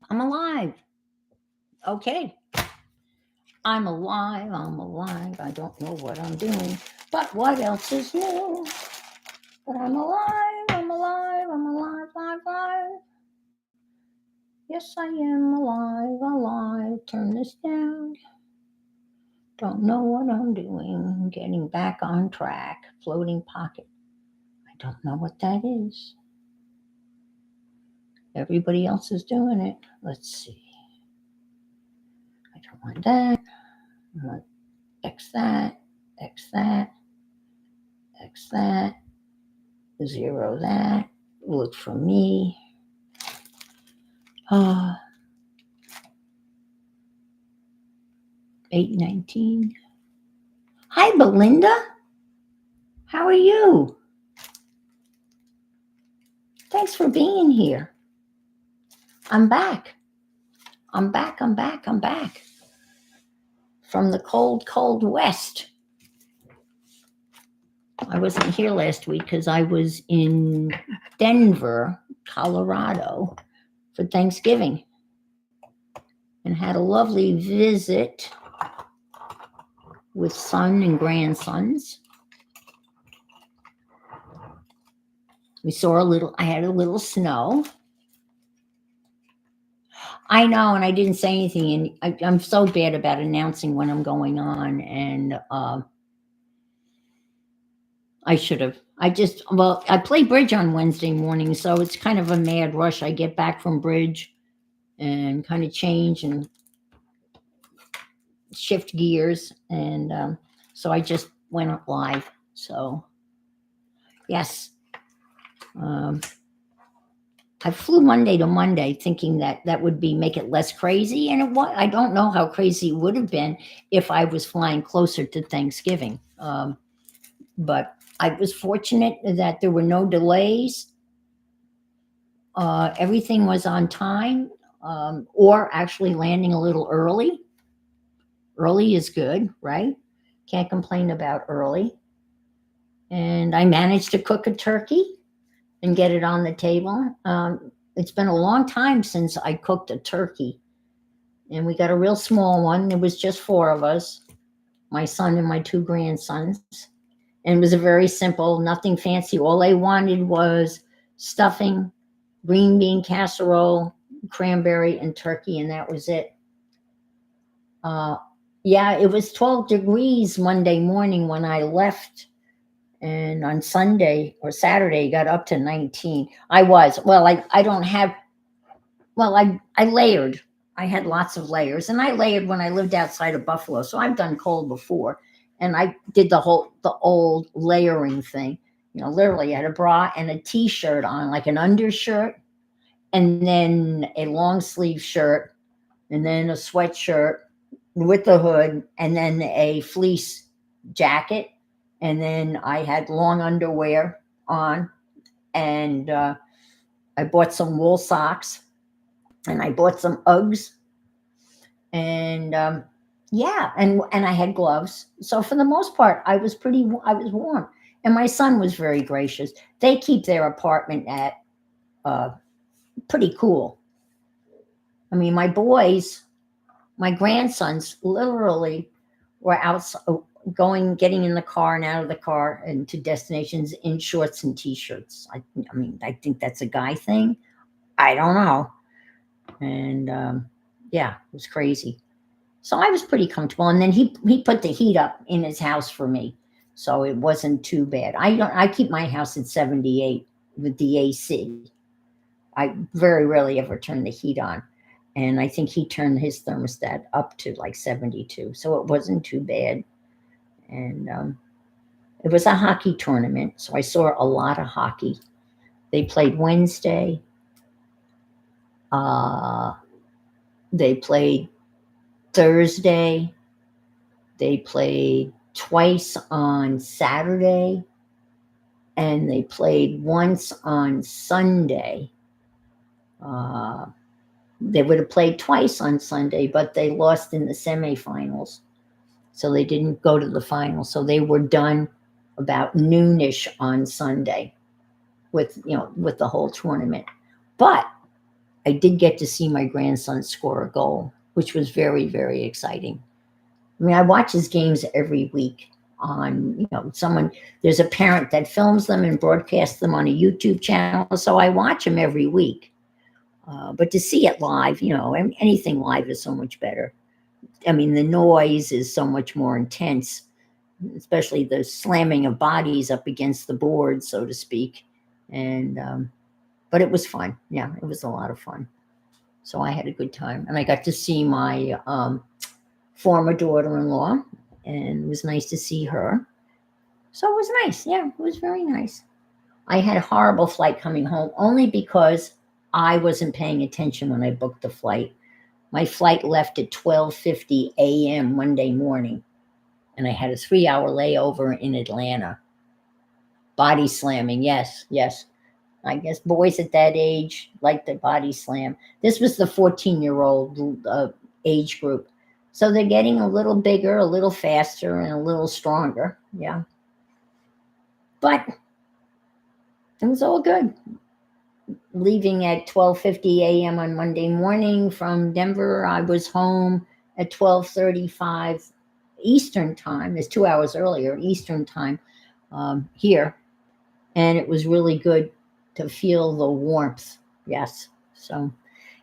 I'm alive. Okay. I'm alive. I'm alive. I don't know what I'm doing, but what else is new? But I'm alive. I'm alive. I'm alive. Alive. Alive. Yes, I am alive. Alive. Turn this down. Don't know what I'm doing. Getting back on track. Floating pocket. I don't know what that is. Everybody else is doing it. Let's see. I don't want that. I want X that. X that. X that. Zero that. Look for me. Uh, 819. Hi, Belinda. How are you? Thanks for being here. I'm back. I'm back. I'm back. I'm back. From the cold, cold West. I wasn't here last week because I was in Denver, Colorado for Thanksgiving and had a lovely visit with son and grandsons. I had a little snow. I know, and I didn't say anything, and I'm so bad about announcing when I'm going on, and I should have. I play bridge on Wednesday morning, so it's kind of a mad rush. I get back from bridge and kind of change and shift gears, and so I just went live. So, yes, um, I flew Monday to Monday, thinking that that would be make it less crazy, and it was. I don't know how crazy it would have been if I was flying closer to Thanksgiving. But I was fortunate that there were no delays. Everything was on time, or actually landing a little early. Early is good, right? Can't complain about early. And I managed to cook a turkey and get it on the table. It's been a long time since I cooked a turkey, and we got a real small one. It was just four of us, my son and my two grandsons. And it was a very simple, nothing fancy. All they wanted was stuffing, green bean casserole, cranberry, and turkey, and that was it. Uh, yeah, it was 12 degrees Monday morning when I left, and on Sunday or Saturday got up to 19. I don't have I layered. I had lots of layers, and I layered when I lived outside of Buffalo, so I've done cold before, and I did the old layering thing. You know, literally, I had a bra and a t-shirt on, like an undershirt, and then a long sleeve shirt, and then a sweatshirt with the hood, and then a fleece jacket, and then I had long underwear on, and I bought some wool socks, and I bought some Uggs, and yeah, and I had gloves. So for the most part, I was warm, and my son was very gracious. They keep their apartment at uh, pretty cool. I mean, my grandsons, literally were out getting in the car and out of the car and to destinations in shorts and t-shirts. I mean, I think that's a guy thing. I don't know, and yeah, it was crazy. So I was pretty comfortable, and then he put the heat up in his house for me, so it wasn't too bad. I keep my house at 78 with the AC. I very rarely ever turn the heat on, and I think he turned his thermostat up to like 72, so it wasn't too bad. And it was a hockey tournament, so I saw a lot of hockey. They played Wednesday. Uh, they played Thursday. They played twice on Saturday, and they played once on Sunday. Uh, they would have played twice on Sunday, but they lost in the semifinals, so they didn't go to the finals. So they were done about noonish on Sunday with the whole tournament. But I did get to see my grandson score a goal, which was very, very exciting. I mean, I watch his games every week on, someone, there's a parent that films them and broadcasts them on a YouTube channel. So I watch them every week. But to see it live, anything live is so much better. I mean, the noise is so much more intense, especially the slamming of bodies up against the board, so to speak. And, but it was fun. Yeah, it was a lot of fun. So I had a good time. And I got to see my former daughter in law, and it was nice to see her. So it was nice. Yeah, it was very nice. I had a horrible flight coming home only because I wasn't paying attention when I booked the flight. My flight left at 12:50 a.m. Monday morning, and I had a 3-hour layover in Atlanta. Body slamming, yes, yes. I guess boys at that age like the body slam. This was the 14-year-old age group. So they're getting a little bigger, a little faster, and a little stronger. Yeah. But it was all good. Leaving at 12:50 a.m. on Monday morning from Denver, I was home at 12:35 Eastern time. It's 2 hours earlier Eastern time here, and it was really good to feel the warmth. Yes. So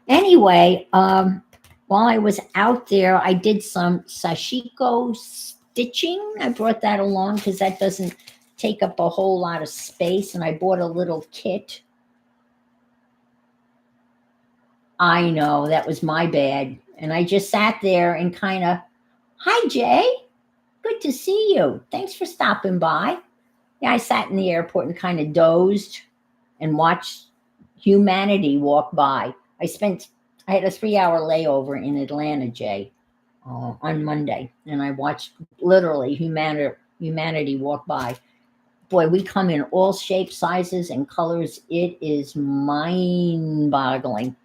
anyway, while I was out there, I did some sashiko stitching. I brought that along because that doesn't take up a whole lot of space, and I bought a little kit. I know that was my bad. And I just sat there and kind of, hi, Jay. Good to see you. Thanks for stopping by. Yeah, I sat in the airport and kind of dozed and watched humanity walk by. I had a 3-hour layover in Atlanta, Jay, on Monday. And I watched literally humanity walk by. Boy, we come in all shapes, sizes, and colors. It is mind boggling.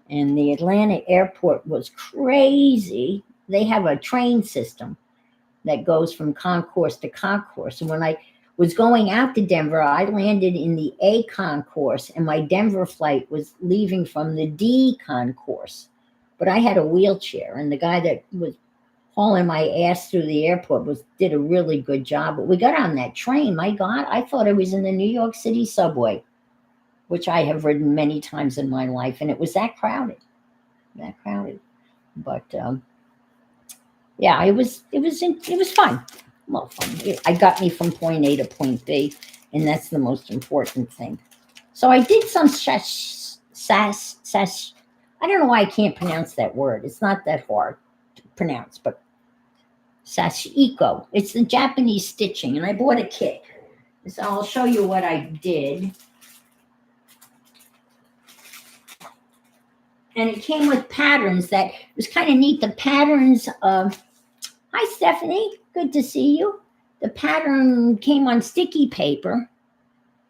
And the Atlanta airport was crazy. They have a train system that goes from concourse to concourse. And when I was going out to Denver, I landed in the A concourse, and my Denver flight was leaving from the D concourse. But I had a wheelchair, and the guy that was hauling my ass through the airport did a really good job. But we got on that train. My God, I thought I was in the New York City subway, which I have ridden many times in my life, and it was that crowded. But yeah, it was fun. Well, fun. I got me from point A to point B, and that's the most important thing. So I did some sash. I don't know why I can't pronounce that word. It's not that hard to pronounce, but sashiko. It's the Japanese stitching, and I bought a kit. So I'll show you what I did. And it came with patterns that it was kind of neat. The patterns of, hi, Stephanie, good to see you. The pattern came on sticky paper,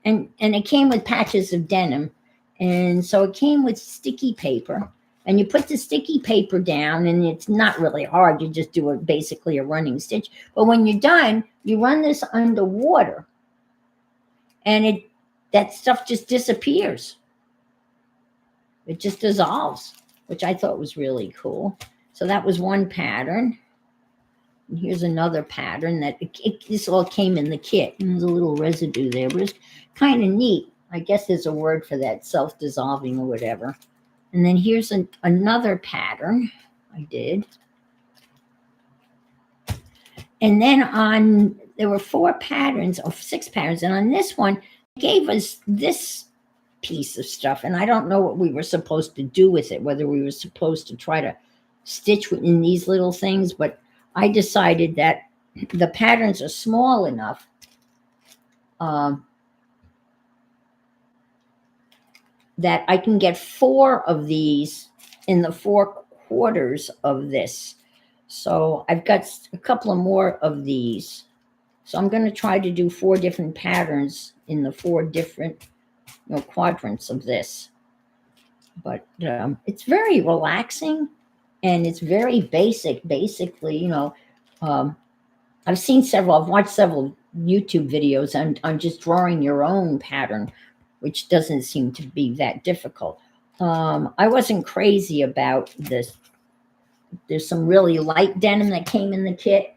and it came with patches of denim. And so it came with sticky paper, and you put the sticky paper down, and it's not really hard. You just do basically a running stitch. But when you're done, you run this underwater, and that stuff just disappears. It just dissolves, which I thought was really cool. So that was one pattern. And here's another pattern that this all came in the kit. And there's a little residue there, but it's kind of neat. I guess there's a word for that, self-dissolving or whatever. And then here's another pattern I did. And then there were 4 patterns or 6 patterns. And on this one, it gave us this piece of stuff, and I don't know what we were supposed to do with it, whether we were supposed to try to stitch in these little things, but I decided that the patterns are small enough that I can get 4 of these in the 4 quarters of this. So I've got a couple of more of these. So I'm going to try to do 4 different patterns in the 4 different quadrants of this. But it's very relaxing, and it's very basic. Basically, I've watched several YouTube videos on just drawing your own pattern, which doesn't seem to be that difficult. I wasn't crazy about this. There's some really light denim that came in the kit,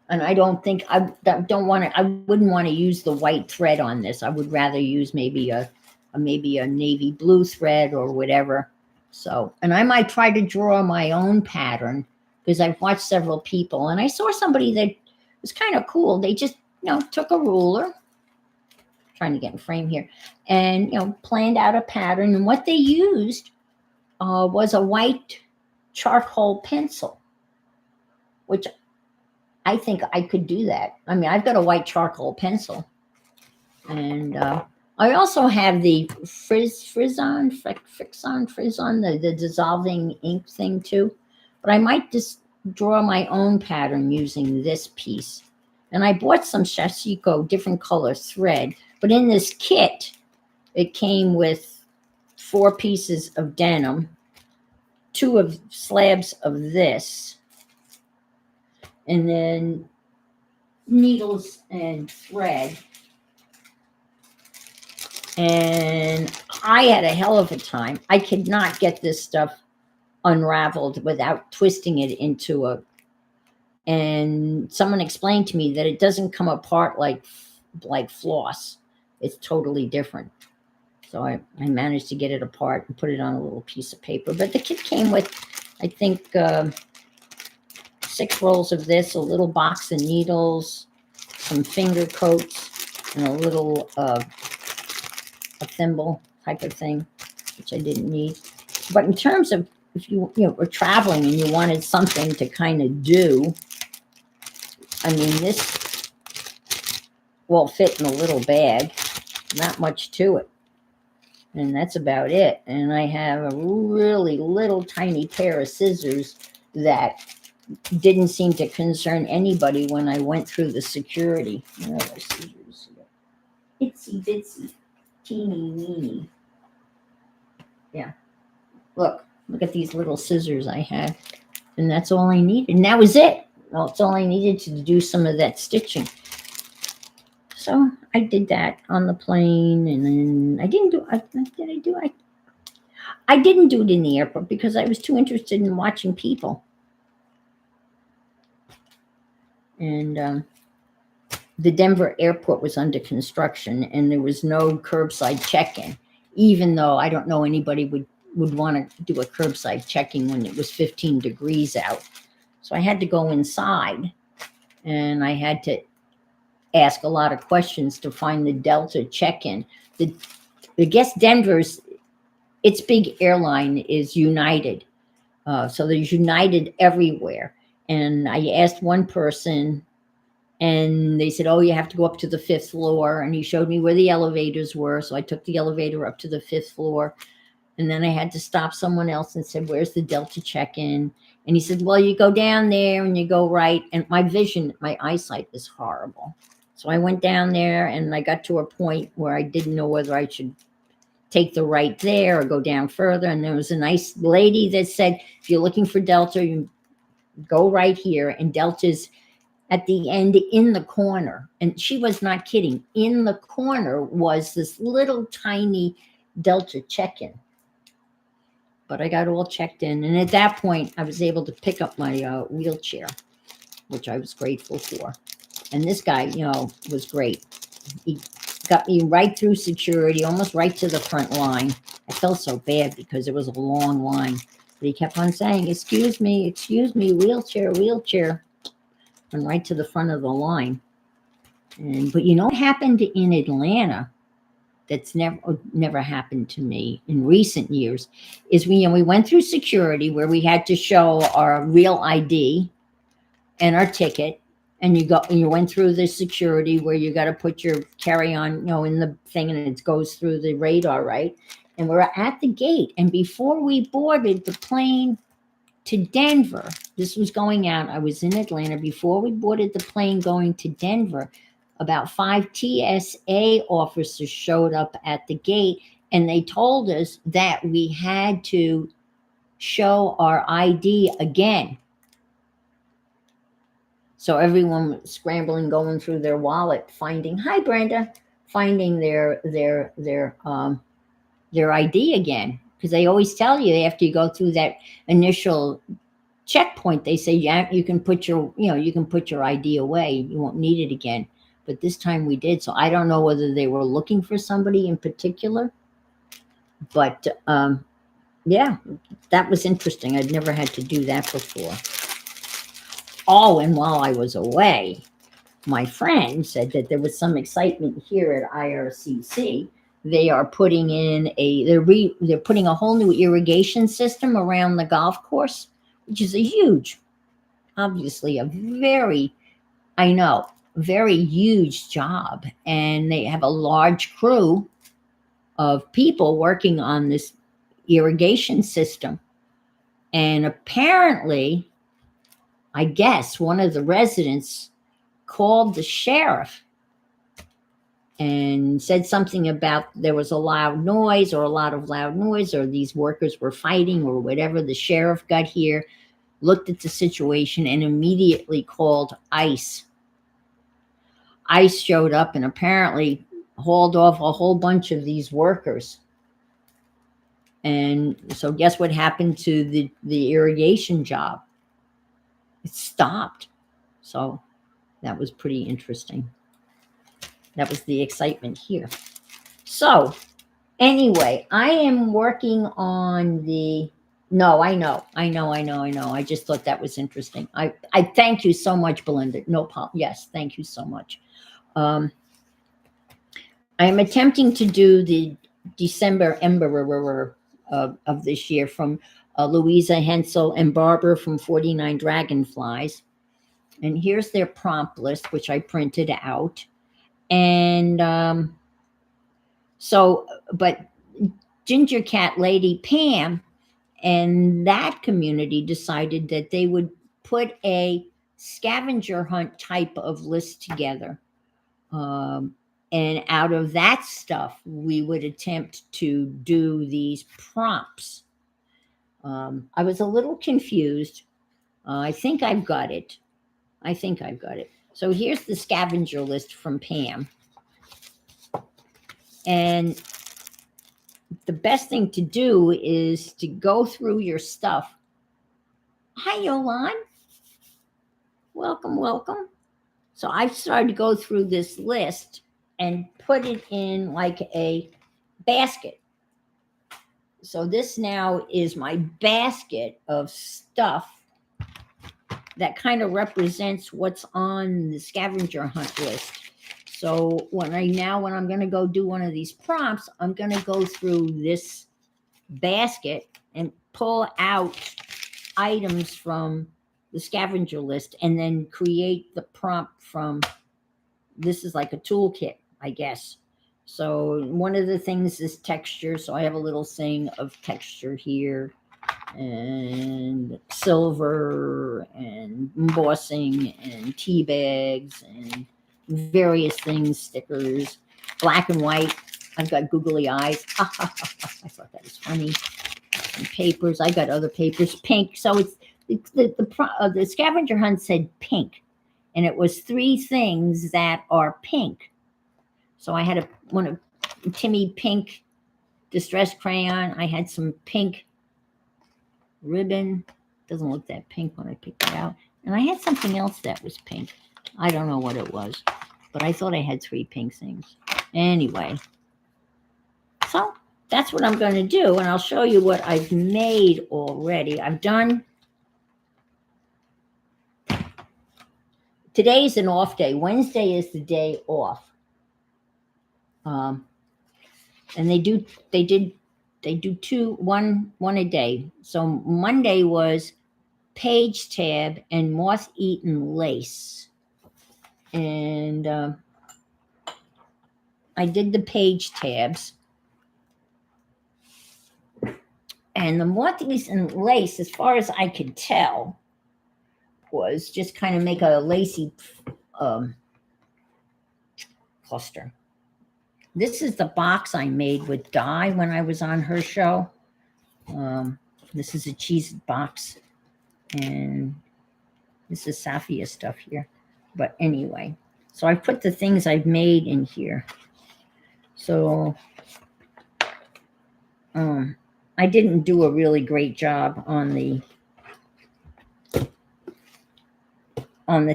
and I don't think don't want to. I wouldn't want to use the white thread on this. I would rather use maybe a navy blue thread or whatever. So, and I might try to draw my own pattern because I've watched several people, and I saw somebody that was kind of cool. They just took a ruler, trying to get in frame here, and planned out a pattern. And what they used was a white charcoal pencil, which I think I could do that. I mean, I've got a white charcoal pencil, and I also have the Frizon, the dissolving ink thing too. But I might just draw my own pattern using this piece. And I bought some Shashiko different color thread, but in this kit, it came with 4 pieces of denim, 2 of slabs of this, and then needles and thread. And I had a hell of a time. I could not get this stuff unraveled without twisting it into a. And someone explained to me that it doesn't come apart like floss. It's totally different. So I managed to get it apart and put it on a little piece of paper. But the kit came with, I think, 6 rolls of this, a little box of needles, some finger coats, and a little a thimble type of thing, which I didn't need. But in terms of if you were traveling and you wanted something to kind of do, I mean, this will fit in a little bag, not much to it. And that's about it. And I have a really little tiny pair of scissors that didn't seem to concern anybody when I went through the security. Where are the scissors? Itsy bitsy, teeny weeny. Yeah. Look at these little scissors I had. And that's all I needed. And that was it. Well, it's all I needed to do some of that stitching. So I did that on the plane, and then I didn't do. I didn't do it in the airport because I was too interested in watching people. And the Denver airport was under construction, and there was no curbside check-in. Even though I don't know anybody would want to do a curbside check-in when it was 15 degrees out, so I had to go inside, and I had to ask a lot of questions to find the Delta check-in. The guess Denver's, its big airline is United. So there's United everywhere. And I asked one person, and they said, oh, you have to go up to the 5th floor. And he showed me where the elevators were. So I took the elevator up to the 5th floor. And then I had to stop someone else and said, where's the Delta check-in? And he said, well, you go down there and you go right. And my eyesight is horrible. So I went down there, and I got to a point where I didn't know whether I should take the right there or go down further. And there was a nice lady that said, if you're looking for Delta, you go right here. And Delta's at the end in the corner. And she was not kidding. In the corner was this little tiny Delta check-in. But I got all checked in. And at that point, I was able to pick up my wheelchair, which I was grateful for. And this guy, was great. He got me right through security, almost right to the front line. I felt so bad because it was a long line. But he kept on saying, excuse me, wheelchair, wheelchair. And right to the front of the line. But what happened in Atlanta that's never happened to me in recent years is we went through security where we had to show our real ID and our ticket. And you went through the security where you got to put your carry-on, in the thing, and it goes through the radar, right? And we're at the gate. And before we boarded the plane to Denver, this was going out. I was in Atlanta. Before we boarded the plane going to Denver, about 5 TSA officers showed up at the gate, and they told us that we had to show our ID again. So everyone was scrambling, going through their wallet, finding, hi Brenda, finding their their ID again, because they always tell you after you go through that initial checkpoint, they say, yeah, you can put your, you can put your ID away. You won't need it again. But this time we did. So I don't know whether they were looking for somebody in particular, but yeah, that was interesting. I'd never had to do that before. Oh, and while I was away, my friend said that there was some excitement here at IRCC. They are putting in they're putting a whole new irrigation system around the golf course, which is a huge, obviously a very, I know, very huge job. And they have a large crew of people working on this irrigation system. And apparently, I guess one of the residents called the sheriff and said something about there was a loud noise or a lot of loud noise or these workers were fighting or whatever. The sheriff got here, looked at the situation, and immediately called ICE. ICE showed up and apparently hauled off a whole bunch of these workers. And so guess what happened to the irrigation job? It stopped. So that was pretty interesting. That was the excitement here. So anyway, I am working on the, no, I know. I just thought that was interesting. I thank you so much, Belinda. No problem. Yes, thank you so much. I am attempting to do the Dephemerember of this year from Louisa Hensel and Barbara from 49 Dragonflies. And here's their prompt list, which I printed out. And but Ginger Cat Lady Pam and that community decided that they would put a scavenger hunt type of list together. And out of that stuff, we would attempt to do these prompts. I was a little confused. I think I've got it. So here's the scavenger list from Pam. And the best thing to do is to go through your stuff. Hi, Yolan. Welcome, welcome. So I've started to go through this list and put it in like a basket. So this now is my basket of stuff that kind of represents what's on the scavenger hunt list. So when I'm going to go do one of these prompts, I'm going to go through this basket and pull out items from the scavenger list and then create the prompt from, this is like a toolkit, I guess. So one of the things is texture. So I have a little thing of texture here, and silver and embossing and tea bags and various things, stickers, black and white. I've got googly eyes. I thought that was funny. And papers. I got other papers. Pink. So it's the scavenger hunt said pink, and it was 3 things that are pink. So I had one of Timmy pink distress crayon. I had some pink ribbon. Doesn't look that pink when I picked it out. And I had something else that was pink. I don't know what it was, but I thought I had 3 pink things. Anyway, so that's what I'm going to do, and I'll show you what I've made already. I've done. Today's an off day. Wednesday is the day off. And they do one a day. So Monday was page tab and moth-eaten lace. And I did the page tabs. And the moth-eaten lace, as far as I could tell, was just kind of make a lacy cluster. This is the box I made with Di when I was on her show. This is a cheese box. And this is Safia stuff here. But anyway, so I put the things I've made in here. So I didn't do a really great job on the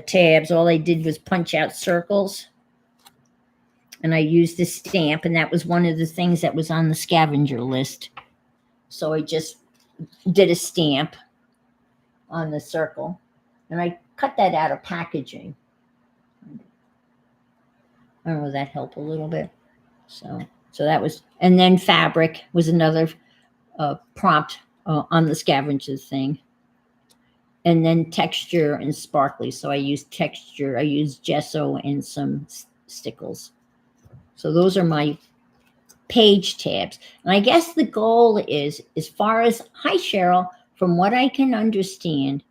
tabs. All I did was punch out circles, and I used a stamp, and that was one of the things that was on the scavenger list. So I just did a stamp on the circle, and I cut that out of packaging. I don't know, that helped a little bit. So that was, and then fabric was another prompt on the scavenger thing. And then texture and sparkly. So I used texture, I used gesso and some stickles. So those are my page tabs. And I guess the goal is, as far as, hi Cheryl, from what I can understand,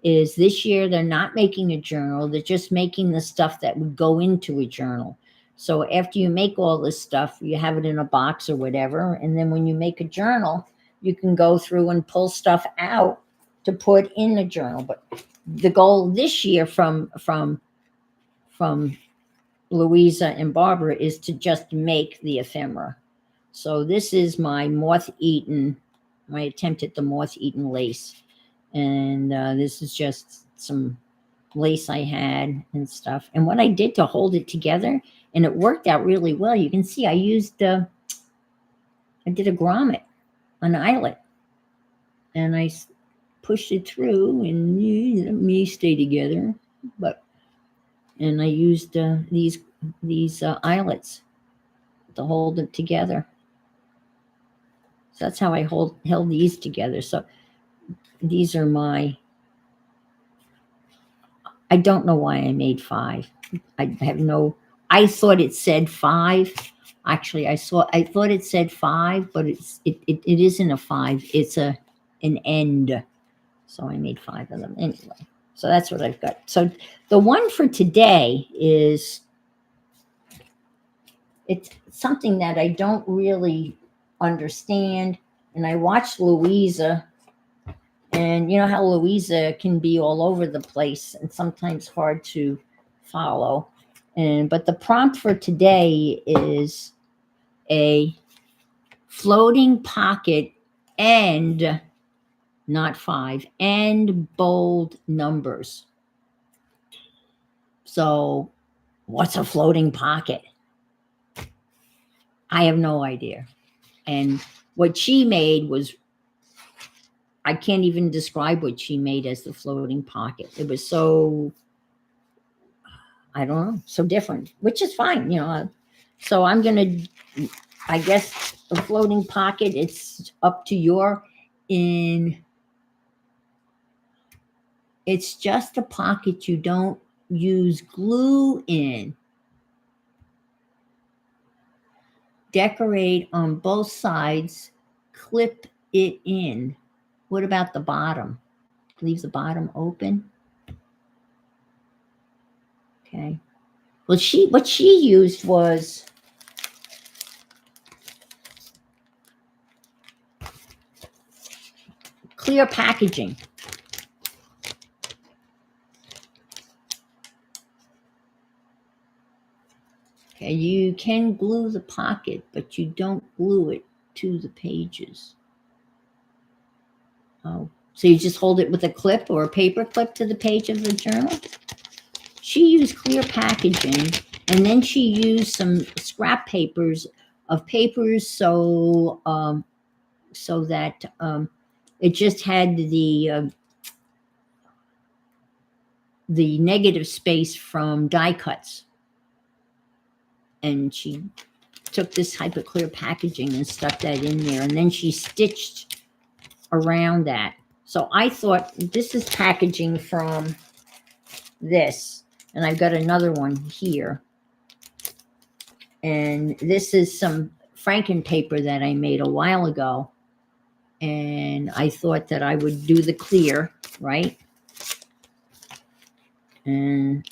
is this year they're not making a journal, they're just making the stuff that would go into a journal. So after you make all this stuff, you have it in a box or whatever, and then when you make a journal, you can go through and pull stuff out to put in the journal. But the goal this year from Louisa and Barbara is to just make the ephemera. So this is my moth-eaten, my attempt at the moth-eaten lace. And this is just some lace I had and stuff. And what I did to hold it together, and it worked out really well. You can see I used, I did a grommet, an eyelet, and I pushed it through, and me stay together. And I used these eyelets to hold it together. So that's how I held these together. So these are my, I don't know why I made 5. I have no, I thought it said 5. Actually, I thought it said 5, but it isn't a 5. It's an end. So I made 5 of them anyway. So that's what I've got. So the one for today is, it's something that I don't really understand. And I watched Louisa, and you know how Louisa can be all over the place and sometimes hard to follow. But the prompt for today is a floating pocket and not 5 and bold numbers. So what's a floating pocket? I have no idea. And what she made was, I can't even describe what she made as the floating pocket. It was so, I don't know, so different, which is fine, you know. So I'm going to, I guess, a floating pocket, it's up to your, it's just a pocket you don't use glue in. Decorate on both sides, clip it in. What about the bottom? Leaves the bottom open. Okay. Well, what she used was clear packaging. Okay, you can glue the pocket, but you don't glue it to the pages. Oh, so you just hold it with a clip or a paper clip to the page of the journal? She used clear packaging, and then she used some scrap papers of papers, so that it just had the negative space from die cuts. And she took this type of clear packaging and stuck that in there, and then she stitched around that. So I thought, this is packaging from this, and I've got another one here. And this is some Franken paper that I made a while ago. And I thought that I would do the clear, right? And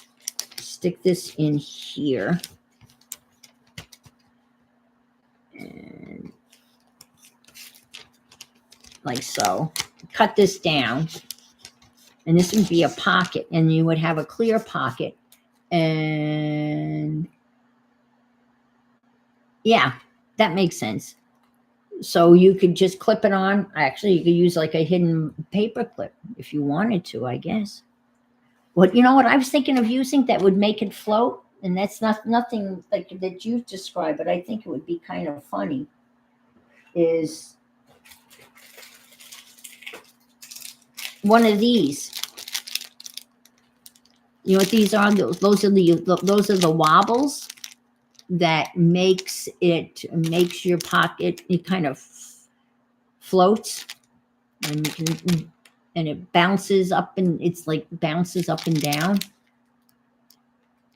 stick this in here. And like so. Cut this down. And this would be a pocket. And you would have a clear pocket. And yeah, that makes sense. So you could just clip it on. Actually, you could use like a hidden paper clip if you wanted to, I guess. What you know what I was thinking of using that would make it float, and that's not nothing like that you described, but I think it would be kind of funny. Is one of these. You know what these are? Those are the wobbles that makes your pocket, it kind of floats, and you can, and it bounces up, and it's like bounces up and down.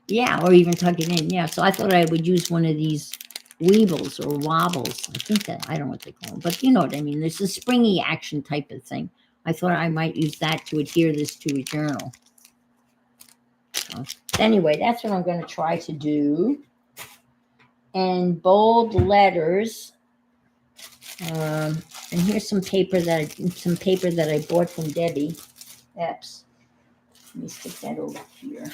Yeah, or even tuck it in. Yeah, so I thought I would use one of these weebles or wobbles. I think that I don't know what they call them, but you know what I mean. There's a springy action type of thing. I thought I might use that to adhere this to a journal. So, anyway, that's what I'm going to try to do. And bold letters. And here's some paper that I bought from Debbie. Epps. Let me stick that over here.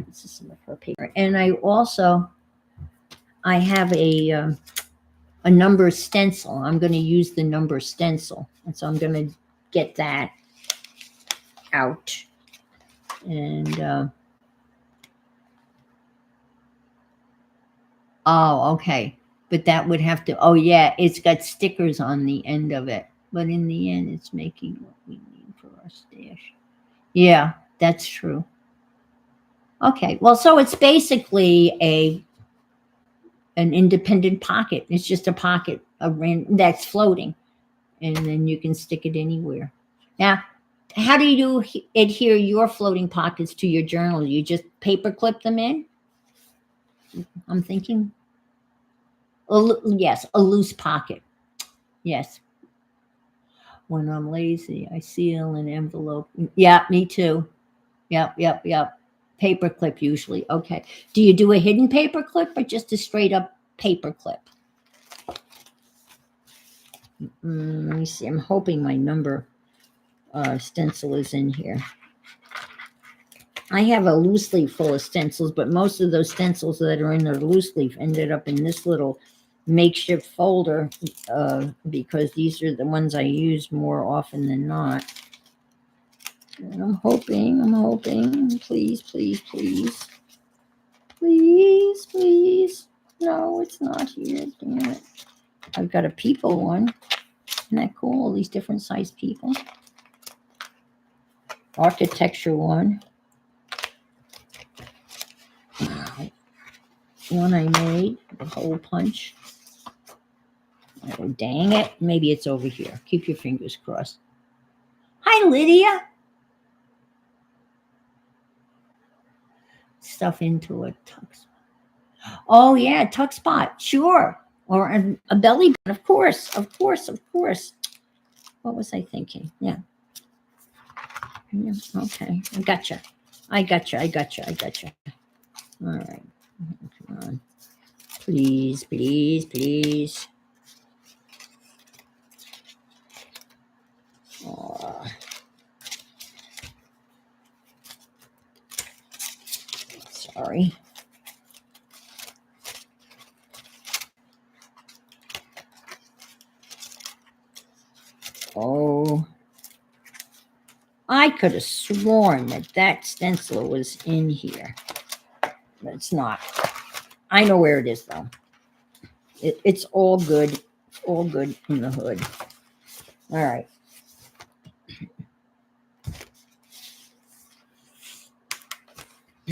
This is some of her paper, and I have a number stencil. I'm going to use the number stencil, and so I'm going to get that out. And oh, okay, but that would have to. Oh, yeah, it's got stickers on the end of it, but in the end, it's making what we need for our stash. Yeah, that's true. Okay, well, so it's basically an independent pocket. It's just a pocket that's floating, and then you can stick it anywhere. Now, how do you adhere your floating pockets to your journal? You just paper clip them in? I'm thinking. Yes, a loose pocket. Yes. When I'm lazy, I seal an envelope. Yeah, me too. Yep, yep, yep. Paper clip usually. Okay. Do you do a hidden paper clip or just a straight up paper clip? Let me see. I'm hoping my number stencil is in here. I have a loose leaf full of stencils, but most of those stencils that are in the loose leaf ended up in this little makeshift folder because these are the ones I use more often than not. And I'm hoping, please, please, please, please, please. No, it's not here. Damn it. I've got a people one. Isn't that cool? All these different sized people. Architecture one. One I made, the hole punch. Oh, dang it. Maybe it's over here. Keep your fingers crossed. Hi, Lydia. Stuff into a tuck spot. Oh, yeah, tuck spot. Sure. Or a belly button. Of course. Of course. Of course. What was I thinking? Yeah. Okay. I gotcha. I gotcha. I gotcha. I gotcha. All right. Come on. Please, please, please. Oh. Sorry. Oh. I could have sworn that stencil was in here, but it's not. I know where it is, though. It's all good. It's all good in the hood. All right.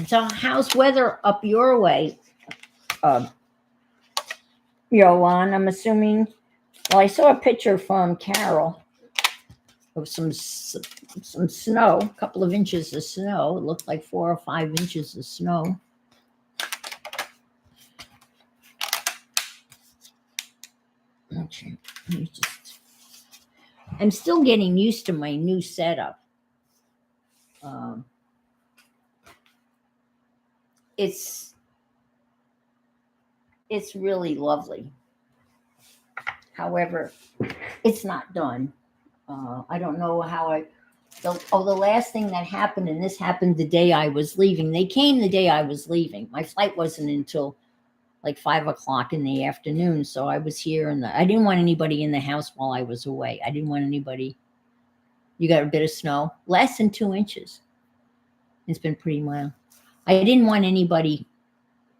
So, how's weather up your way, Yolan? I'm assuming. Well, I saw a picture from Carol of some snow, a couple of inches of snow. It looked like 4 or 5 inches of snow. Okay, I'm still getting used to my new setup. It's really lovely. However, it's not done. I don't know how the last thing that happened, and this happened the day I was leaving. They came the day I was leaving. My flight wasn't until like 5 o'clock in the afternoon. So I was here, and I didn't want anybody in the house while I was away. I didn't want anybody. You got a bit of snow, less than 2 inches. It's been pretty mild. I didn't want anybody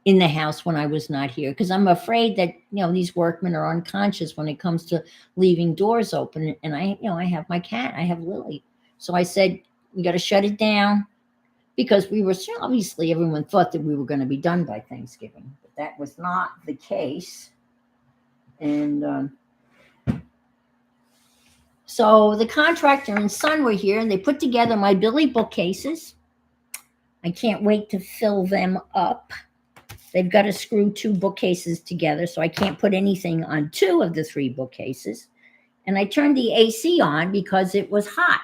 in the house when I was not here, because I'm afraid that these workmen are unconscious when it comes to leaving doors open. And I have my cat, I have Lily, so I said we got to shut it down, because we were obviously, everyone thought that we were going to be done by Thanksgiving, but that was not the case. And so the contractor and son were here, and they put together my Billy bookcases. I can't wait to fill them up. They've got to screw 2 bookcases together, so I can't put anything on 2 of the 3 bookcases. And I turned the AC on because it was hot,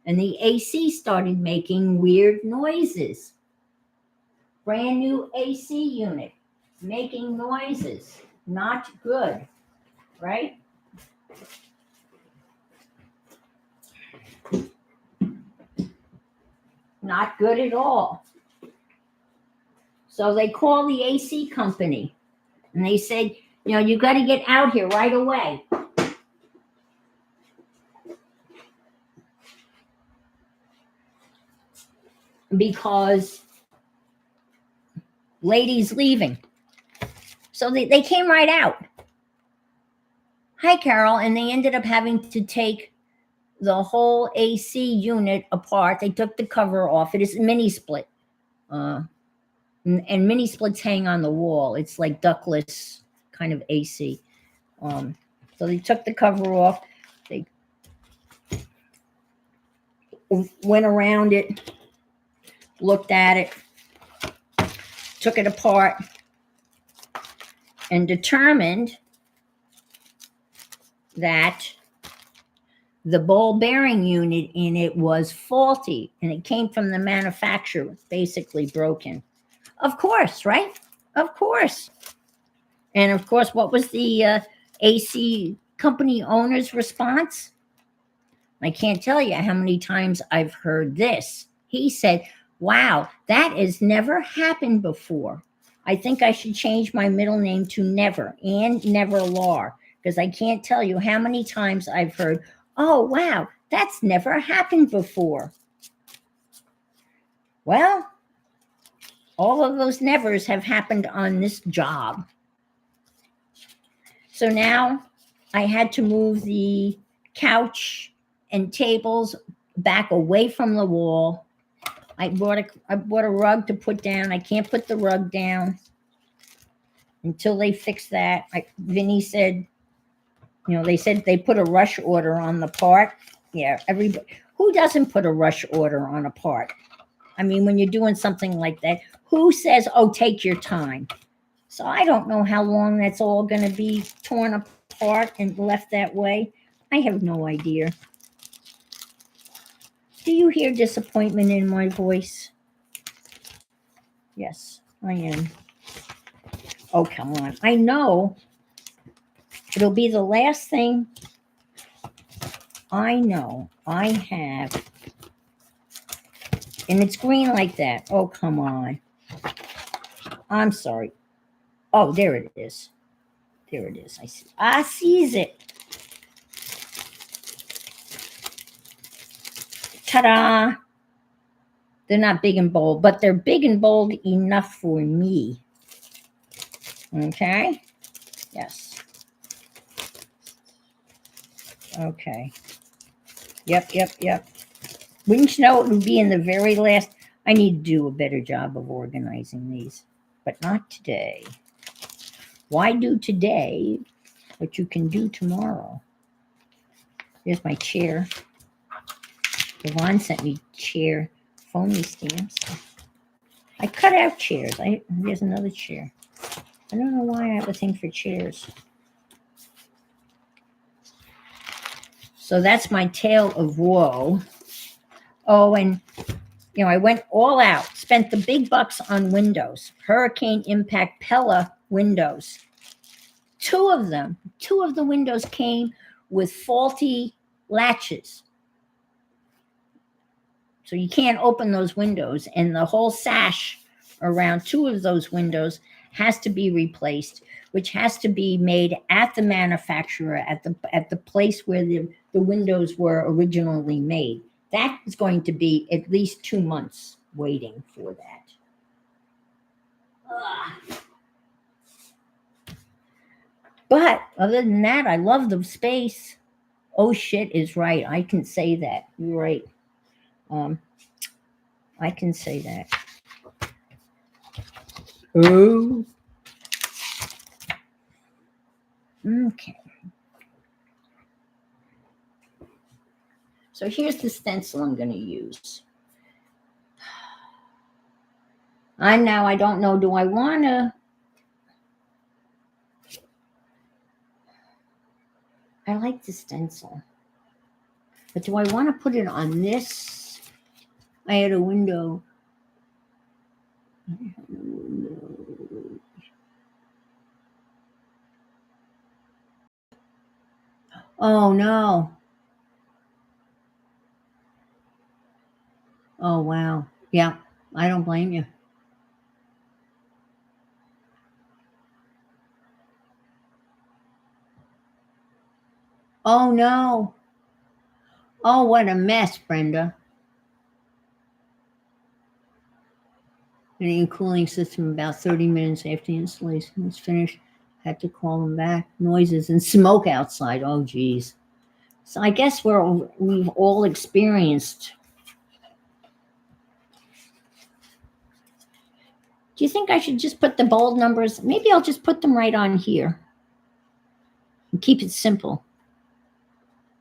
and the AC started making weird noises. Brand new AC unit making noises. Not good, right? Not good at all. So they called the AC company, and they said, you got to get out here right away. Because lady's leaving. So they came right out. Hi, Carol. And they ended up having to take the whole AC unit apart. They took the cover off. It is a mini split. And mini splits hang on the wall. It's like ductless kind of AC. So they took the cover off. They went around it, looked at it, took it apart, and determined that the ball bearing unit in it was faulty, and it came from the manufacturer, basically broken. Of course, right? Of course. And of course, what was the AC company owner's response? I can't tell you how many times I've heard this. He said, wow, that has never happened before. I think I should change my middle name to Never, and Never Lar, because I can't tell you how many times I've heard, oh, wow, that's never happened before. Well, all of those nevers have happened on this job. So now I had to move the couch and tables back away from the wall. I bought a rug to put down. I can't put the rug down until they fix that. Vinny said, they said they put a rush order on the part. Yeah, everybody. Who doesn't put a rush order on a part? I mean, when you're doing something like that, who says, oh, take your time? So I don't know how long that's all going to be torn apart and left that way. I have no idea. Do you hear disappointment in my voice? Yes, I am. Oh, come on. I know it'll be the last thing I know I have. And it's green like that. Oh, come on. I'm sorry. Oh, there it is. There it is. I sees it. Ta-da. They're not big and bold, but they're big and bold enough for me. Okay? Yes. Okay. Yep. Wouldn't you know it would be in the very last? I need to do a better job of organizing these, but not today. Why do today what you can do tomorrow? Here's my chair. Yvonne sent me chair phony stamps. I cut out chairs. There's another chair. I don't know why I have a thing for chairs. So that's my tale of woe. Oh, and I went all out, spent the big bucks on windows, Hurricane Impact Pella windows. Two of the windows came with faulty latches. So you can't open those windows, and the whole sash around 2 of those windows has to be replaced, which has to be made at the manufacturer, at the place where the windows were originally made. That is going to be at least 2 months waiting for that. Ugh. But other than that, I love the space. Oh shit is right. I can say that. You're right. Um, I can say that. Oh. Okay. So here's the stencil I'm going to use. I don't know, do I want to? I like the stencil. But do I want to put it on this? I had a window. Oh, no. Oh, wow. Yeah, I don't blame you. Oh, no. Oh, what a mess, Brenda. The cooling system about 30 minutes after the installation was finished. Had to call them back. Noises and smoke outside. Oh, geez. So I guess we've all experienced. Do you think I should just put the bold numbers? Maybe I'll just put them right on here and keep it simple.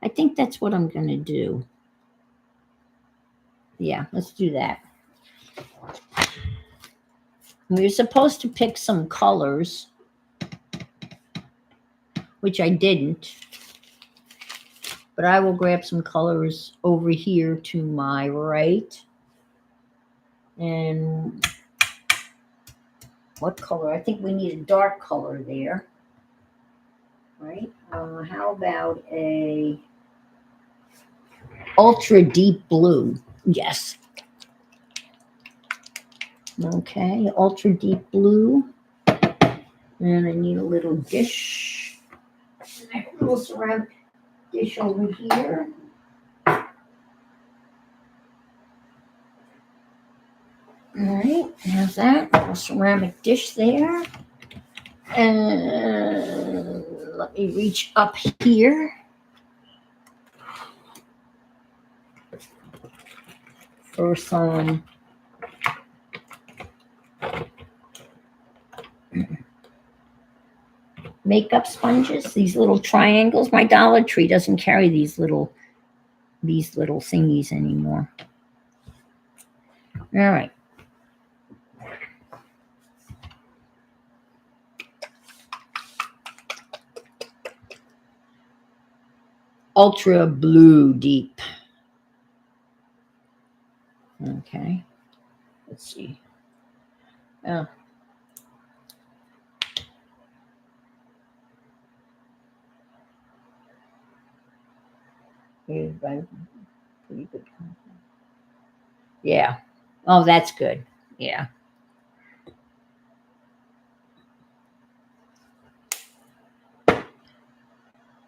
I think that's what I'm going to do. Yeah, let's do that. We were supposed to pick some colors, which I didn't. But I will grab some colors over here to my right. And what color? I think we need a dark color there. Right? How about a ultra deep blue? Yes. Okay, ultra deep blue. And I need a little dish. And I have a little ceramic dish over here. All right, have that. A ceramic dish there. And let me reach up here. For some makeup sponges, these little triangles. My Dollar Tree doesn't carry these little thingies anymore. All right. Ultra blue deep. Okay. Let's see. Oh. Pretty good. Yeah. Oh, that's good. Yeah.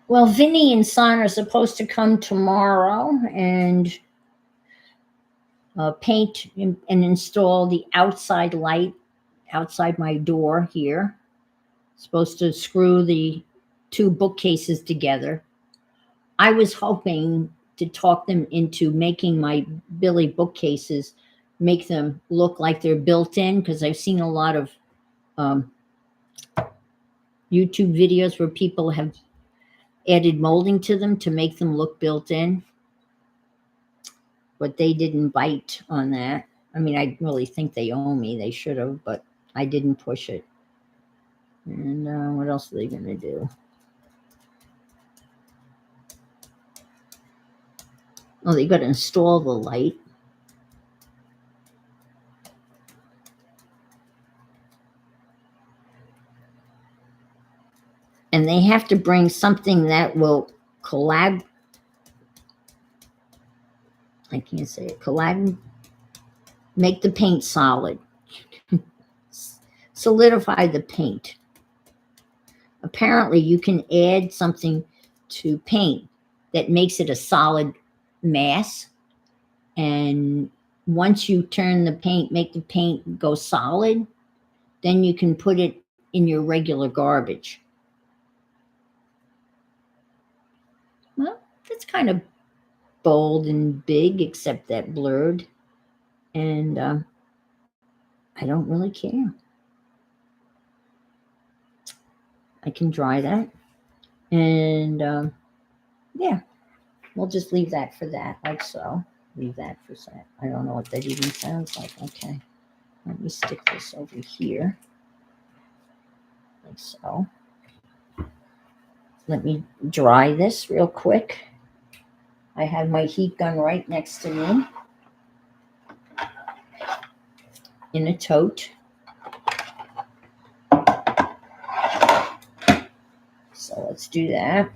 Well, Vinny and Son are supposed to come tomorrow and paint and install the outside light outside my door here. Supposed to screw the two bookcases together. I was hoping to talk them into making my Billy bookcases, make them look like they're built in, because I've seen a lot of YouTube videos where people have added molding to them to make them look built in. But they didn't bite on that. I mean, I really think they owe me. They should have, but I didn't push it. And what else are they going to do? Oh, they got to install the light. And they have to bring something that will I can't say it. Make the paint solid. solidify the paint. Apparently, you can add something to paint that makes it a solid mass. And once you turn the paint, make the paint go solid, then you can put it in your regular garbage. Well, that's kind of bold and big, except that blurred. And I don't really care. I can dry that. And yeah, we'll just leave that for that, like so. Leave that for that. I don't know what that even sounds like. Okay. Let me stick this over here, like so. Let me dry this real quick. I have my heat gun right next to me in a tote. So let's do that.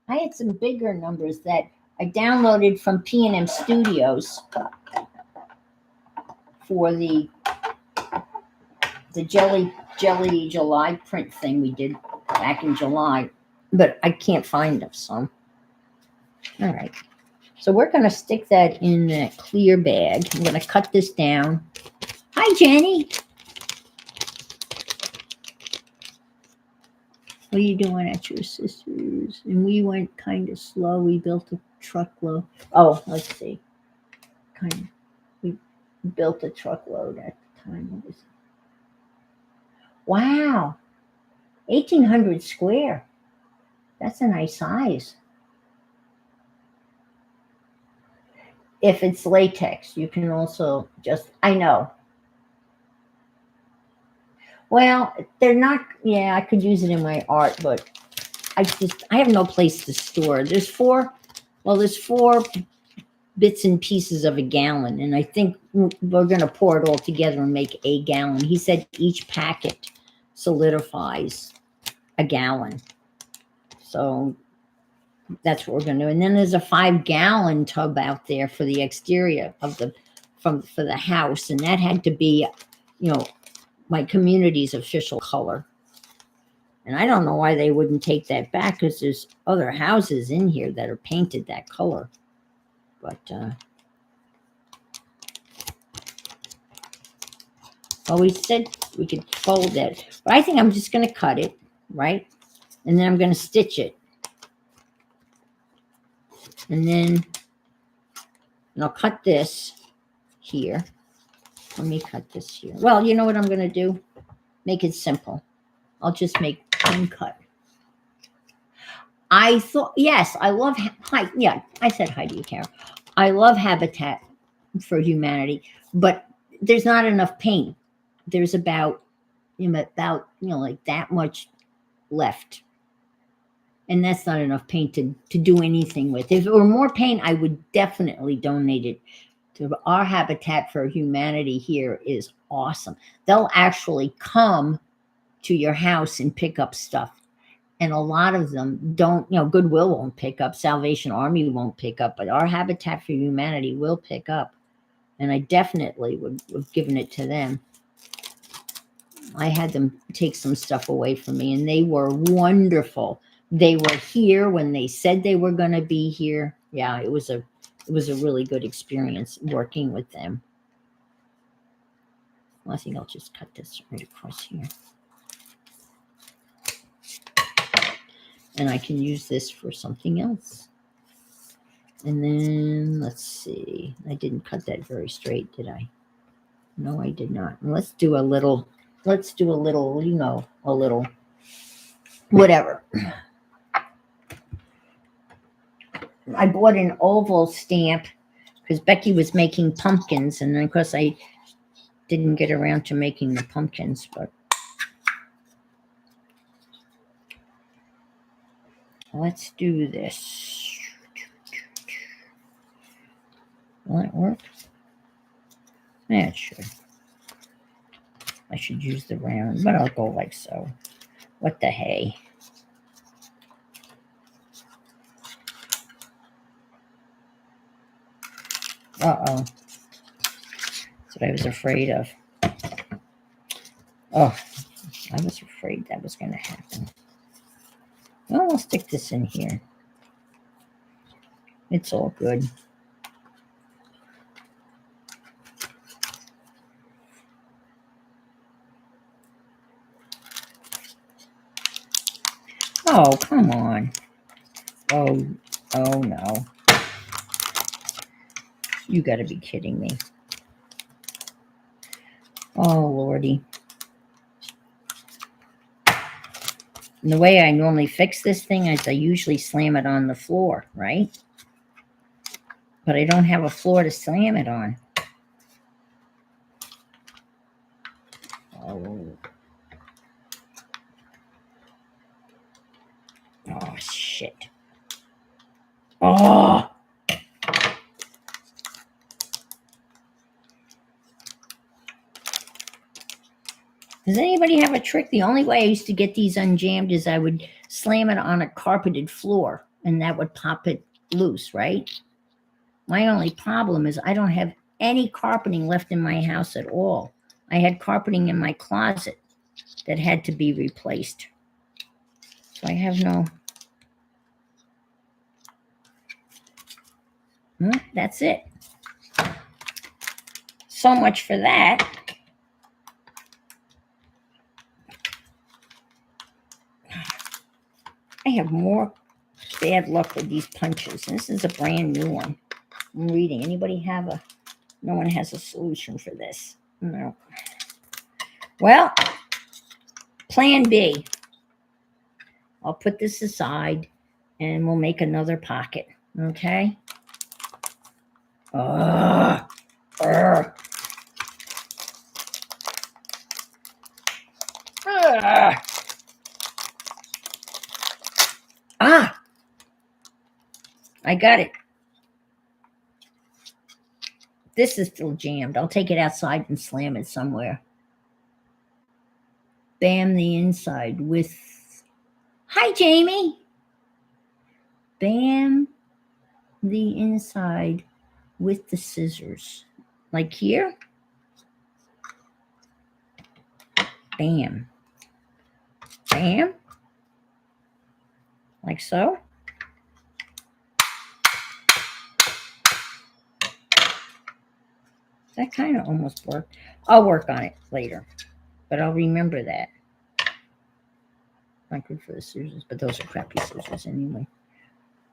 I had some bigger numbers that I downloaded from P&M Studios for the jelly July print thing we did back in July, but I can't find them. So, all right. So we're going to stick that in that clear bag. I'm going to cut this down. Hi, Jenny. What are you doing at your sister's? And we went kind of slow. We built a truckload. Oh, let's see. We built a truckload at the time. Wow. 1,800 square. That's a nice size. If it's latex, you can also just, I know. Well, they're not, yeah, I could use it in my art, but I have no place to store. There's four bits and pieces of a gallon, and I think we're going to pour it all together and make a gallon. He said each packet solidifies a gallon. So that's what we're going to do. And then there's a 5-gallon tub out there for the exterior of for the house, and that had to be, my community's official color. And I don't know why they wouldn't take that back, because there's other houses in here that are painted that color. But well, we said we could fold it, but I think I'm just going to cut it, right? And then I'm going to stitch it. And I'll cut this here. Let me cut this here. Well, you know what I'm going to do? Make it simple. I'll just make one cut. I thought, yes, I love, yeah, I said hi to you, Carol. I love Habitat for Humanity, but there's not enough paint. There's about like that much left. And that's not enough paint to do anything with. If there were more paint, I would definitely donate it to our Habitat for Humanity. Here is awesome. They'll actually come to your house and pick up stuff. And a lot of them don't, Goodwill won't pick up, Salvation Army won't pick up, but our Habitat for Humanity will pick up. And I definitely would have given it to them. I had them take some stuff away from me, and they were wonderful. They were here when they said they were going to be here. Yeah, it was a really good experience working with them. Well, I think I'll just cut this right across here. And I can use this for something else. And then let's see. I didn't cut that very straight, did I? No, I did not. Let's do a little, a little whatever. I bought an oval stamp because Becky was making pumpkins, and of course I didn't get around to making the pumpkins, but let's do this. Will that work? Yeah, it should. I should use the round, but I'll go like so. What the hey? Uh-oh. That's what I was afraid of. Oh, I was afraid that was going to happen. Well, I'll stick this in here. It's all good. Oh, come on. Oh no. You got to be kidding me. Oh, Lordy. And the way I normally fix this thing is I usually slam it on the floor, right? But I don't have a floor to slam it on. Oh. Oh, shit. Oh. Does anybody have a trick? The only way I used to get these unjammed is I would slam it on a carpeted floor and that would pop it loose, right? My only problem is I don't have any carpeting left in my house at all. I had carpeting in my closet that had to be replaced. So I have no... That's it. So much for that. I have more bad luck with these punches. This is a brand new one. I'm reading. Anybody have a... No one has a solution for this. No. Well, plan B. I'll put this aside and we'll make another pocket. Okay? Ah. I got it. This is still jammed. I'll take it outside and slam it somewhere. Bam the inside with... Hi, Jamie. Bam the inside with the scissors. Like here. Bam. Bam. Like so. That kind of almost worked. I'll work on it later, but I'll remember that. Not good for the scissors, but those are crappy scissors anyway.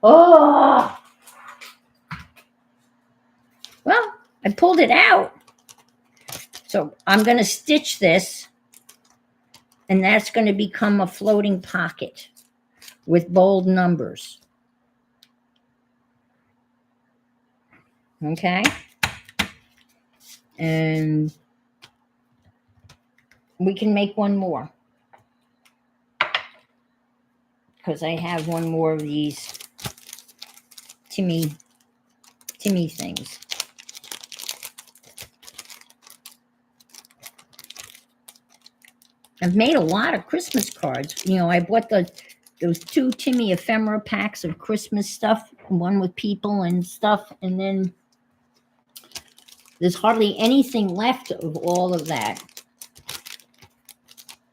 Oh! Well, I pulled it out. So I'm going to stitch this, and that's going to become a floating pocket with bold numbers. Okay? And we can make one more, because I have one more of these Timmy things. I've made a lot of Christmas cards. You know, I bought those 2 Timmy ephemera packs of Christmas stuff, one with people and stuff, and then there's hardly anything left of all of that.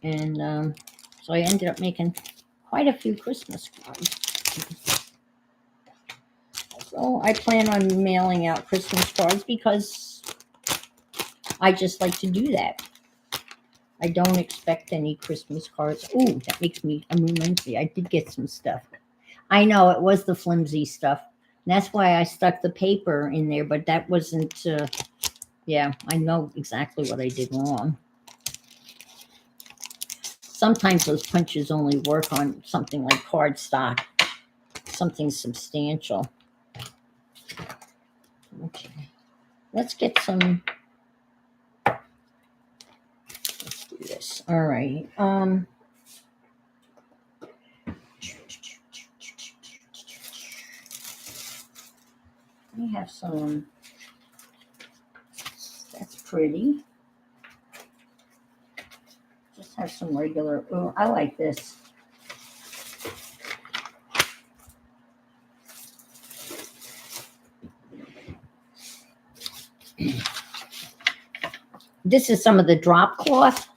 And so I ended up making quite a few Christmas cards. So I plan on mailing out Christmas cards because I just like to do that. I don't expect any Christmas cards. Ooh, that makes me, reminds me, I did get some stuff. I know it was the flimsy stuff. And that's why I stuck the paper in there, but that wasn't, yeah, I know exactly what I did wrong. Sometimes those punches only work on something like cardstock, something substantial. Okay, let's get some. Let's do this. All right. We have some. That's pretty. just have some regular. Oh, I like this. This is some of the drop cloth.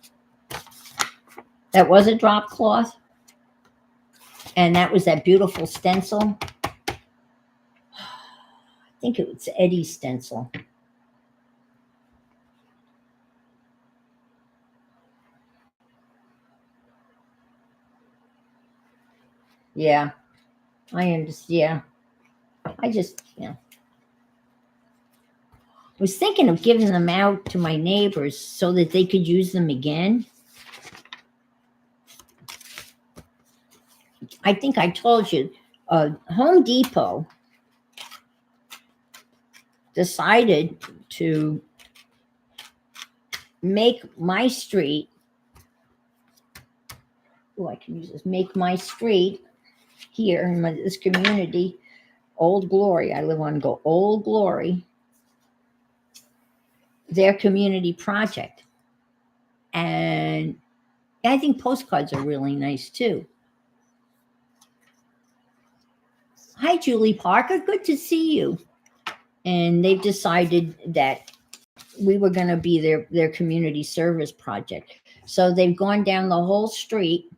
That was a drop cloth. And that was that beautiful stencil. I think it was Eddie's stencil. Yeah, I understand. Yeah, I just, I was thinking of giving them out to my neighbors so that they could use them again. I think I told you, Home Depot decided to make my street. Oh, I can use this. Make my street here in this community, Old Glory. I live on Old Glory. Their community project, and I think postcards are really nice too. Hi, Julie Parker. Good to see you. And they've decided that we were going to be their community service project. So they've gone down the whole street.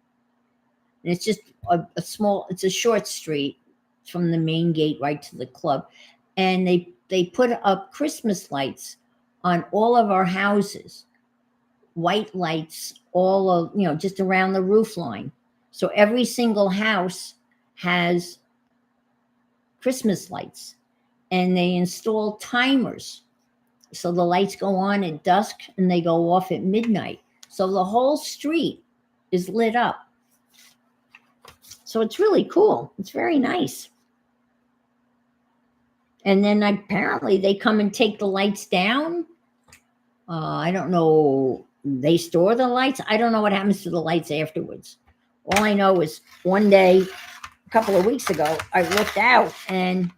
And it's just it's a short street from the main gate right to the club. And they put up Christmas lights on all of our houses, white lights, all of, just around the roof line. So every single house has Christmas lights, and they install timers. So the lights go on at dusk and they go off at midnight. So the whole street is lit up. So it's really cool. It's very nice. And then apparently they come and take the lights down. I don't know. They store the lights. I don't know what happens to the lights afterwards. All I know is one day, a couple of weeks ago, I looked out and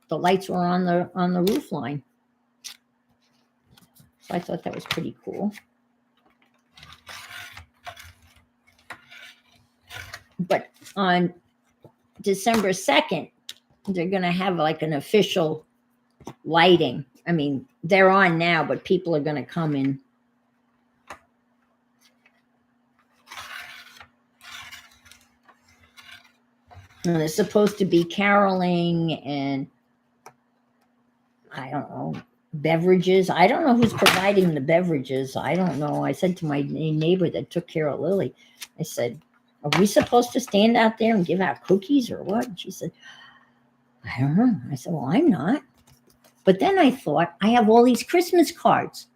the lights were on the roof line. So I thought that was pretty cool. But on December 2nd, they're going to have like an official lighting. I mean, they're on now, but people are going to come in. And it's supposed to be caroling and, I don't know, beverages. I don't know who's providing the beverages. I don't know. I said to my neighbor that took care of Lily, I said, are we supposed to stand out there and give out cookies or what? And she said, I don't know. I said, well, I'm not. But then I thought, I have all these Christmas cards.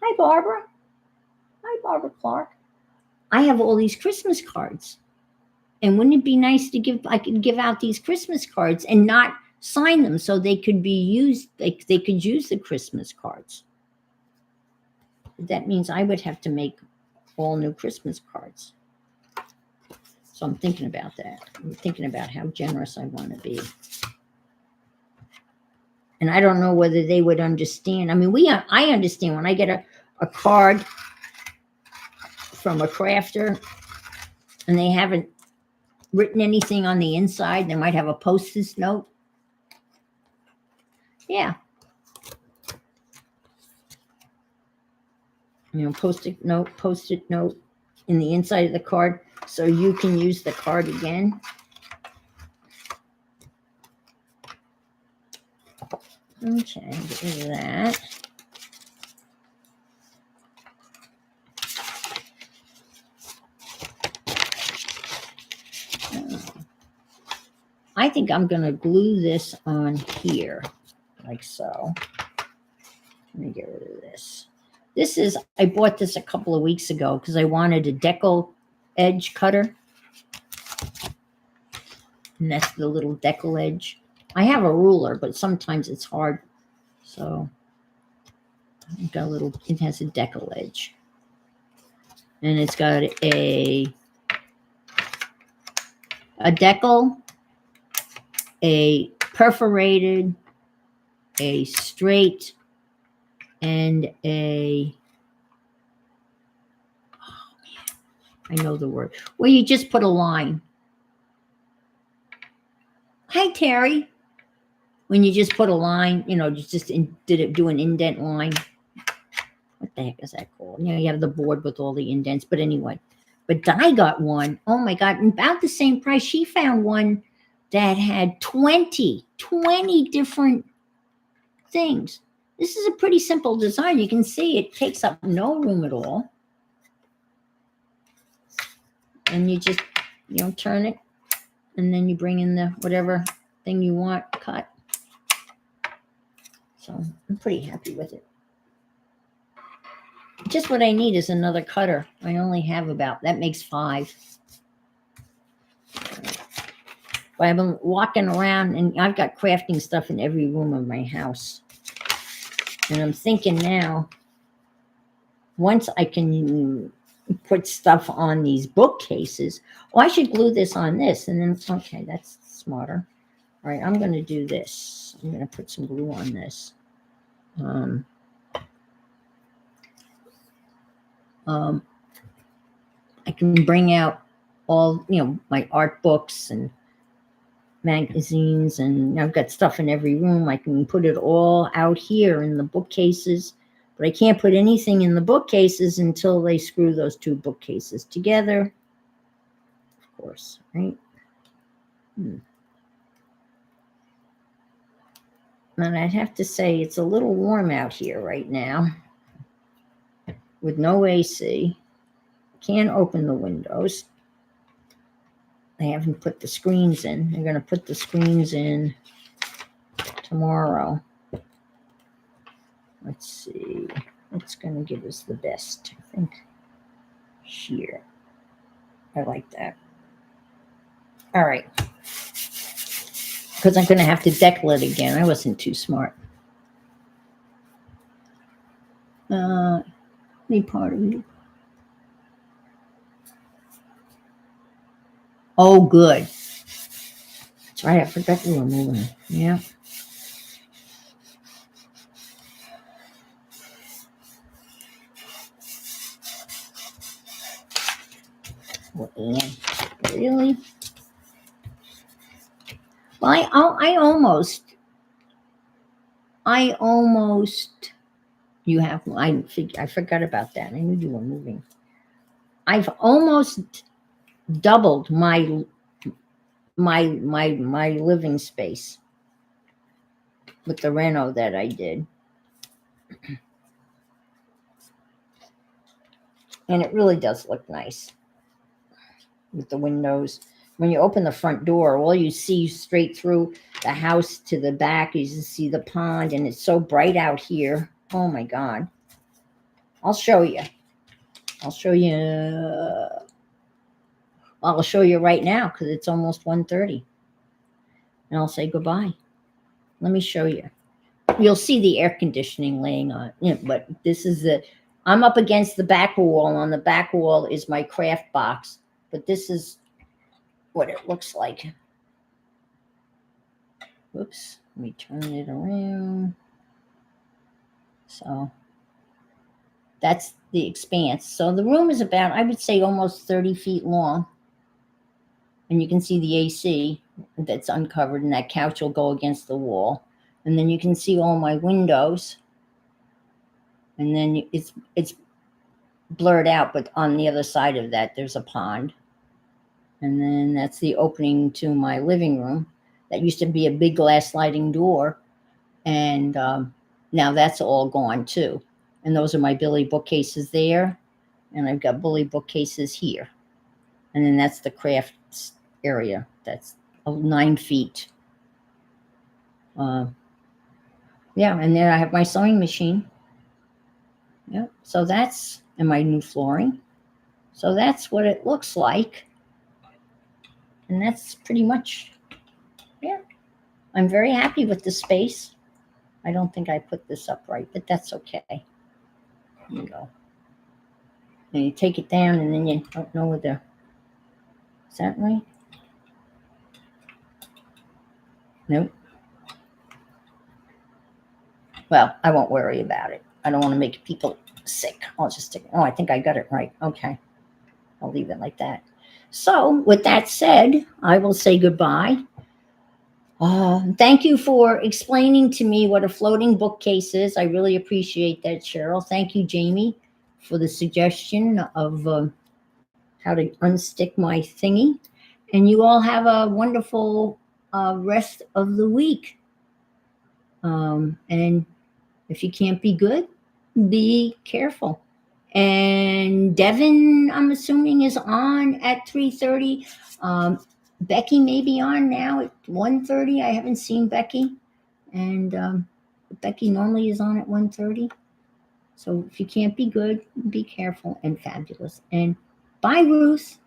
Hi, Barbara. Hi, Barbara Clark. I have all these Christmas cards. And wouldn't it be nice to I could give out these Christmas cards and not sign them so they could be used, they could use the Christmas cards. That means I would have to make all new Christmas cards. So I'm thinking about that. I'm thinking about how generous I want to be. And I don't know whether they would understand. I mean, I understand when I get a card from a crafter and they haven't written anything on the inside. They might have a Post-it note. Yeah. Post-it note in the inside of the card so you can use the card again. Okay, get rid of that. I think I'm going to glue this on here, like so. Let me get rid of this. I bought this a couple of weeks ago because I wanted a decal edge cutter. And that's the little decal edge. I have a ruler, but sometimes it's hard. So I've got it has a decal edge. And it's got a decal, a perforated, a straight, and a I know the word. Well, you just put a line. Hi, Terry. When you just put a line, do an indent line. What the heck is that called? You have the board with all the indents. But anyway, but Di got one. Oh my God, about the same price. She found one that had 20 different things. This is a pretty simple design. You can see it takes up no room at all. And you just, turn it, and then you bring in the whatever thing you want cut. So I'm pretty happy with it. Just what I need is another cutter. I only have that makes 5. But I've been walking around, and I've got crafting stuff in every room of my house. And I'm thinking now, once I can put stuff on these bookcases, I should glue this on this. And then, okay, that's smarter. All right, I'm going to do this. I'm going to put some glue on this. I can bring out all, my art books and magazines, and I've got stuff in every room. I can put it all out here in the bookcases, but I can't put anything in the bookcases until they screw those 2 bookcases together. Of course, right? And I'd have to say it's a little warm out here right now with no AC. Can't open the windows. I haven't put the screens in. They're going to put the screens in tomorrow. Let's see. What's going to give us the best? I think here. I like that. All right. Because I'm going to have to decal it again. I wasn't too smart. Any part of it. Oh, good. That's right. I forgot we were moving. Yeah. Well, Anne, really? Well, I almost. You have. I forgot about that. I knew you were moving. I've almost doubled my living space with the reno that I did. And it really does look nice with the windows. When you open the front door, all you see straight through the house to the back is you see the pond, and it's so bright out here. Oh my God. I'll show you. I'll show you right now because it's almost 1:30. And I'll say goodbye. Let me show you. You'll see the air conditioning laying on it, but this is I'm up against the back wall. On the back wall is my craft box, but this is what it looks like. Whoops, let me turn it around. So that's the expanse. So the room is about, I would say, almost 30 feet long. And you can see the AC that's uncovered, and that couch will go against the wall. And then you can see all my windows. And then it's blurred out, but on the other side of that, there's a pond. And then that's the opening to my living room. That used to be a big glass sliding door. And now that's all gone too. And those are my Billy bookcases there. And I've got Bully bookcases here. And then that's the crafts area. That's 9 feet. Yeah, and then I have my sewing machine. Yeah, so that's, and my new flooring. So that's what it looks like. And that's pretty much, yeah. I'm very happy with the space. I don't think I put this up right, but that's okay. There you go. And you take it down, and then you don't know whether, is that right? Nope. Well, I won't worry about it. I don't want to make people sick. I'll just stick. Oh, I think I got it right. Okay. I'll leave it like that. So, with that said, I will say goodbye. Thank you for explaining to me what a floating bookcase is. I really appreciate that, Cheryl. Thank you, Jamie, for the suggestion of how to unstick my thingy. And you all have a wonderful rest of the week. And if you can't be good, be careful. And Devin, I'm assuming, is on at 3:30. Becky may be on now at 1:30. I haven't seen Becky, and Becky normally is on at 1:30. So if you can't be good, be careful and fabulous. And bye, Ruth.